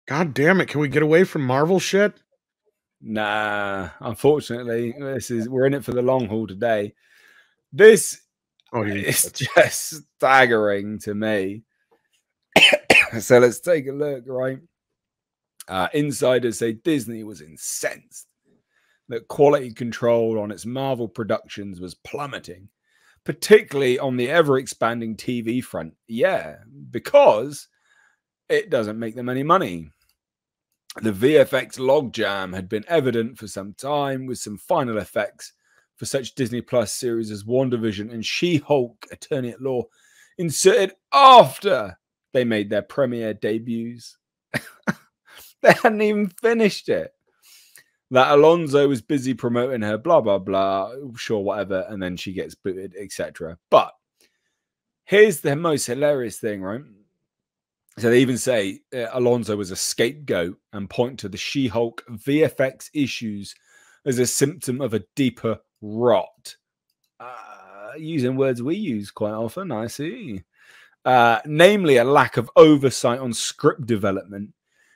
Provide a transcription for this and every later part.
God damn it! Can we get away from Marvel shit? Nah, unfortunately, we're in it for the long haul today. This is just staggering to me. So let's take a look, right? Insiders say Disney was incensed that quality control on its Marvel productions was plummeting, particularly on the ever-expanding TV front. Yeah, because it doesn't make them any money. The VFX logjam had been evident for some time, with some final effects for such Disney Plus series as WandaVision and She-Hulk Attorney at Law inserted after they made their premiere debuts. They hadn't even finished it. That Alonso was busy promoting her, blah, blah, blah, sure, whatever, and then she gets booted, etc. But here's the most hilarious thing, right? So they even say Alonso was a scapegoat and point to the She-Hulk VFX issues as a symptom of a deeper rot. Using words we use quite often, I see. Namely, a lack of oversight on script development.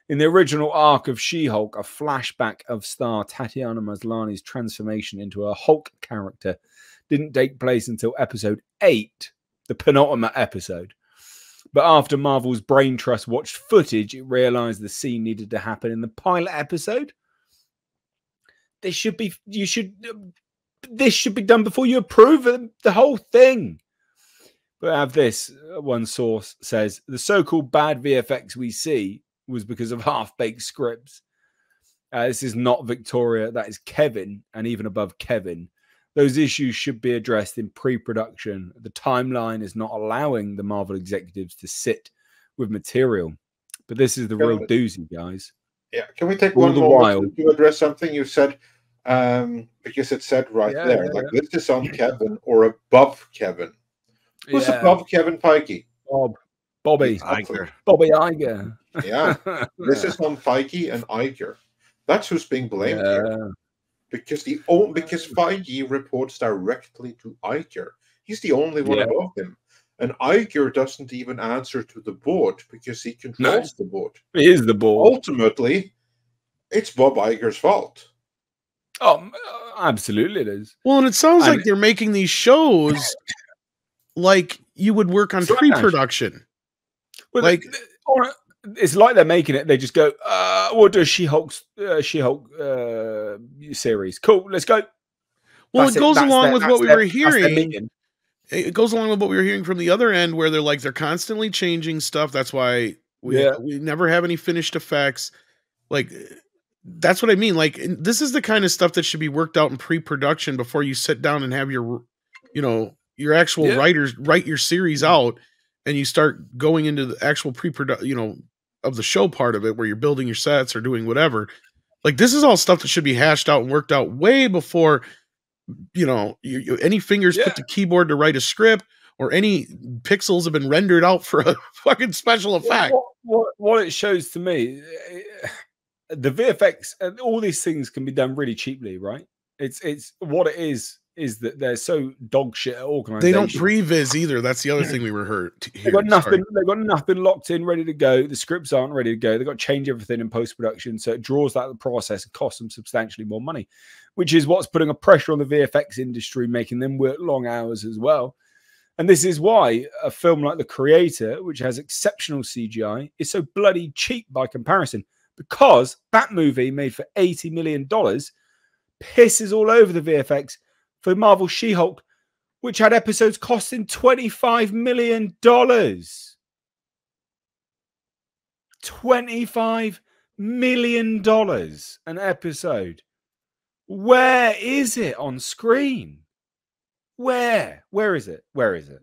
In the original arc of She-Hulk, a flashback of star Tatiana Maslany's transformation into a Hulk character didn't take place until episode 8, the penultimate episode. But after Marvel's Brain Trust watched footage, it realized the scene needed to happen in the pilot episode. This should be done before you approve the whole thing. But I have this. One source says the so-called bad VFX we see was because of half-baked scripts. This is not Victoria. That is Kevin, and even above Kevin. Those issues should be addressed in pre-production. The timeline is not allowing the Marvel executives to sit with material. But this is the real doozy, guys. Yeah, can we take one moment to address something you said? Because it said there, like this is on Kevin or above Kevin. Who's above Kevin Feige? Bobby Iger. Bobby Iger. Yeah, this is on Feige and Iger. That's who's being blamed here. Because Feige reports directly to Iger. He's the only one above him. And Iger doesn't even answer to the board because he controls the board. He is the board. Ultimately, it's Bob Iger's fault. Oh, absolutely it is. Well, and it sounds like they're making these shows like you would work on pre-production. Well, it's like they're making it. They just go, we'll do a She-Hulk series. Cool, let's go. Well, it goes along with what we were hearing. It goes along with what we were hearing from the other end, where they're constantly changing stuff. That's why we never have any finished effects. Like, that's what I mean. Like, this is the kind of stuff that should be worked out in pre-production before you sit down and have your actual writers write your series out, and you start going into the actual pre-production, of the show part of it, where you're building your sets or doing whatever. Like, this is all stuff that should be hashed out and worked out way before, any fingers put to keyboard to write a script, or any pixels have been rendered out for a fucking special effect. What it shows to me, the VFX and all these things can be done really cheaply, right? It's what it is that they're so dog shit at organization. They don't previs either. That's the other thing we were hurt. They've got nothing. They've got nothing locked in, ready to go. The scripts aren't ready to go. They've got to change everything in post production, so it draws out the process and costs them substantially more money, which is what's putting a pressure on the VFX industry, making them work long hours as well. And this is why a film like The Creator, which has exceptional CGI, is so bloody cheap by comparison, because that movie made for $80 million pisses all over the VFX for Marvel She-Hulk, which had episodes costing $25 million. $25 million an episode. Where is it on screen? Where is it? Where is it?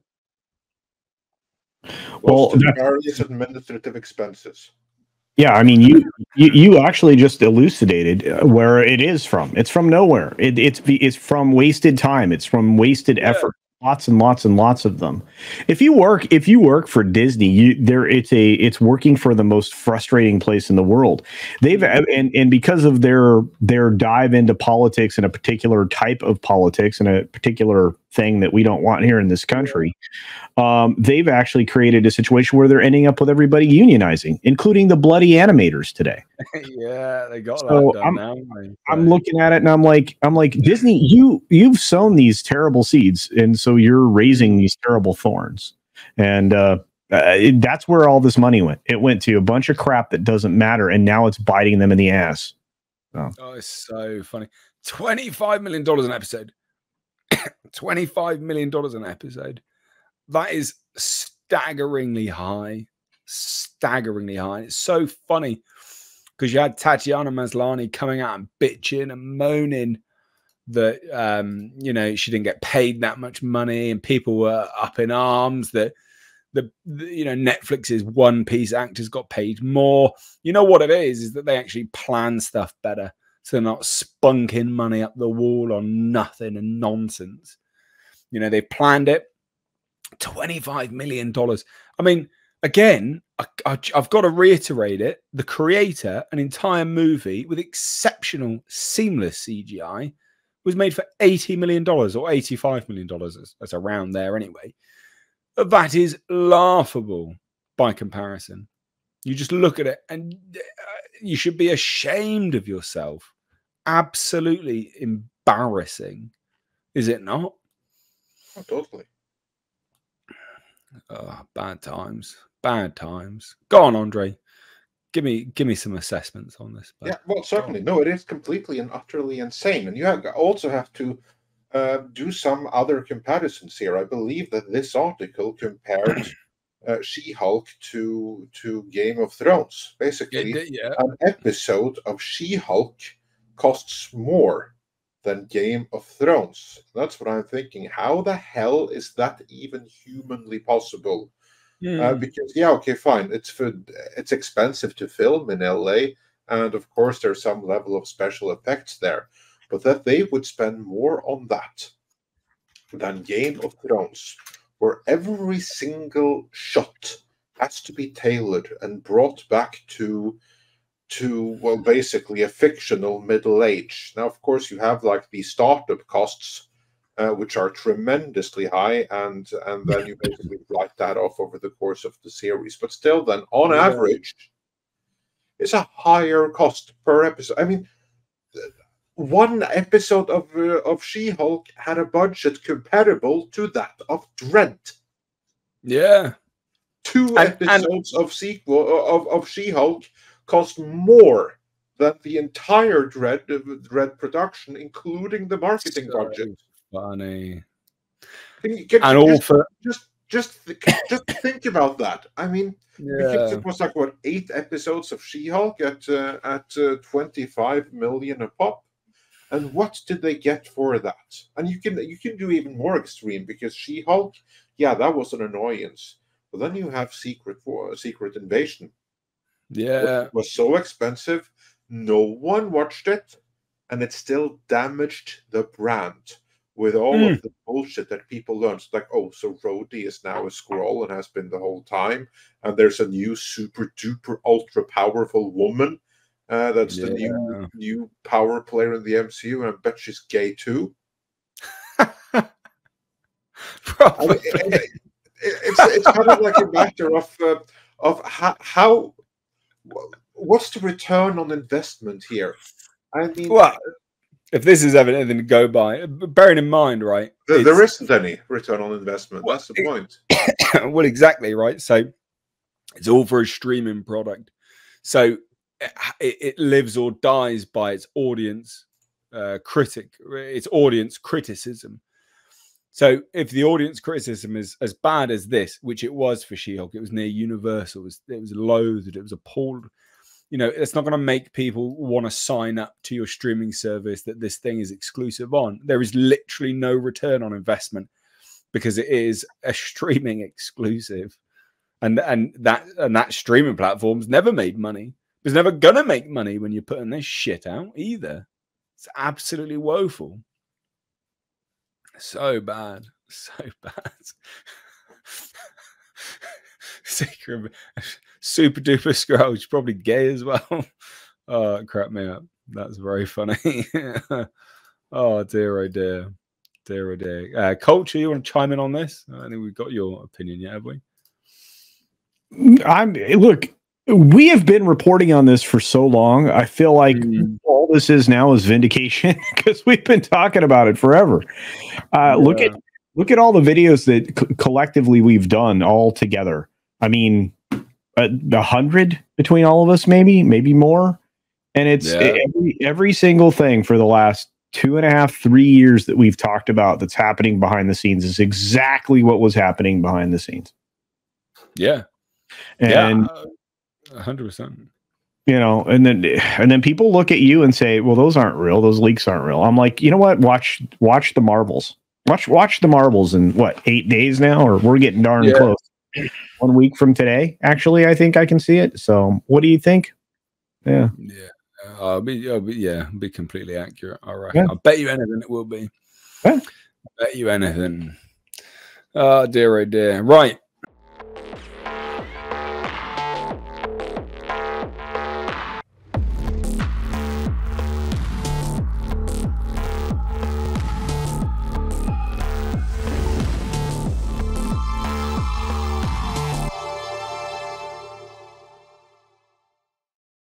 Well, various administrative expenses. Yeah, I mean, you actually just elucidated where it is from. It's from nowhere. It's from wasted time. It's from wasted effort. Lots and lots and lots of them. If you work for Disney, it's working for the most frustrating place in the world. And because of their dive into politics and a particular type of politics and a particular thing that we don't want here in this country. They've actually created a situation where they're ending up with everybody unionizing, including the bloody animators today. Yeah, they got that done now. I'm looking at it and I'm like, Disney, you've sown these terrible seeds, and so you're raising these terrible thorns. And that's where all this money went. It went to a bunch of crap that doesn't matter, and now it's biting them in the ass. Oh, it's so funny. $25 million an episode. $25 million an episode. That is staggeringly high. Staggeringly high. It's so funny because you had Tatiana Maslany coming out and bitching and moaning that you know, she didn't get paid that much money, and people were up in arms that the you know, Netflix's One Piece actors got paid more. You know what it is that they actually plan stuff better, so they're not spunking money up the wall on nothing and nonsense. You know, they planned it. $25 million. I mean, again, I've got to reiterate it. The creator, an entire movie with exceptional, seamless CGI, was made for $80 million or $85 million. That's around there anyway. That is laughable by comparison. You just look at it and you should be ashamed of yourself. Absolutely embarrassing. Is it not? Oh, totally. Oh, bad times. Bad times. Go on, Andre. Give me some assessments on this. Yeah, well, certainly. No, it is completely and utterly insane. And you also have to do some other comparisons here. I believe that this article compared She-Hulk to Game of Thrones. Basically, an episode of She-Hulk costs more than Game of Thrones. That's what I'm thinking. How the hell is that even humanly possible? Because okay, fine. It's expensive to film in LA, and of course there's some level of special effects there. But that they would spend more on that than Game of Thrones, where every single shot has to be tailored and brought back to well, basically a fictional middle age. Now, of course, you have like the startup costs, which are tremendously high, and then you basically write that off over the course of the series. But still, then on average, it's a higher cost per episode. I mean, one episode of She-Hulk had a budget comparable to that of Dredd. Yeah, two episodes of She-Hulk cost more than the entire Dredd production, including the marketing budget. Funny. Just think about that. I mean, because it was like what, 8 episodes of She-Hulk at 25 million a pop, and what did they get for that? And you can do even more extreme, because She-Hulk, that was an annoyance, but then you have Secret Invasion. Yeah, it was so expensive, no one watched it, and it still damaged the brand with all of the bullshit that people learned. It's like, oh, so Rhodey is now a Skrull and has been the whole time, and there's a new super duper ultra powerful woman that's the new power player in the MCU, and I bet she's gay too. Probably. I mean, it's kind of like a matter of how what's the return on investment here? I mean, well, if this is anything to go by, bearing in mind, right, there isn't any return on investment. That's the point. Well, exactly, right. So it's all for a streaming product. So it lives or dies by its audience criticism. So if the audience criticism is as bad as this, which it was for She-Hulk, it was near universal. It was loathed. It was appalled. You know, it's not going to make people want to sign up to your streaming service that this thing is exclusive on. There is literally no return on investment because it is a streaming exclusive, and that streaming platform's never made money. It's never gonna make money when you're putting this shit out either. It's absolutely woeful. So bad. So bad. Super duper Skrull. She's probably gay as well. Oh, it cracked me up. That's very funny. Oh dear, oh dear. dear, oh dear. Culture, you want to chime in on this? I think we've got your opinion yet, have we? Look, we have been reporting on this for so long. I feel like all this is now is vindication because we've been talking about it forever. Look at all the videos that collectively we've done all together. I mean, 100 between all of us, maybe more. And it's every single thing for the last 2.5, 3 years that we've talked about that's happening behind the scenes is exactly what was happening behind the scenes. Yeah. And 100%. You know, and then people look at you and say, well, those aren't real. Those leaks aren't real. I'm like, you know what? Watch the marbles. Watch the marbles in what, 8 days now, or we're getting darn close. 1 week from today, actually, I think I can see it. So what do you think? Yeah. I'll be completely accurate. All right. I bet you anything it will be. Yeah. I bet you anything. Oh dear, oh dear. Right.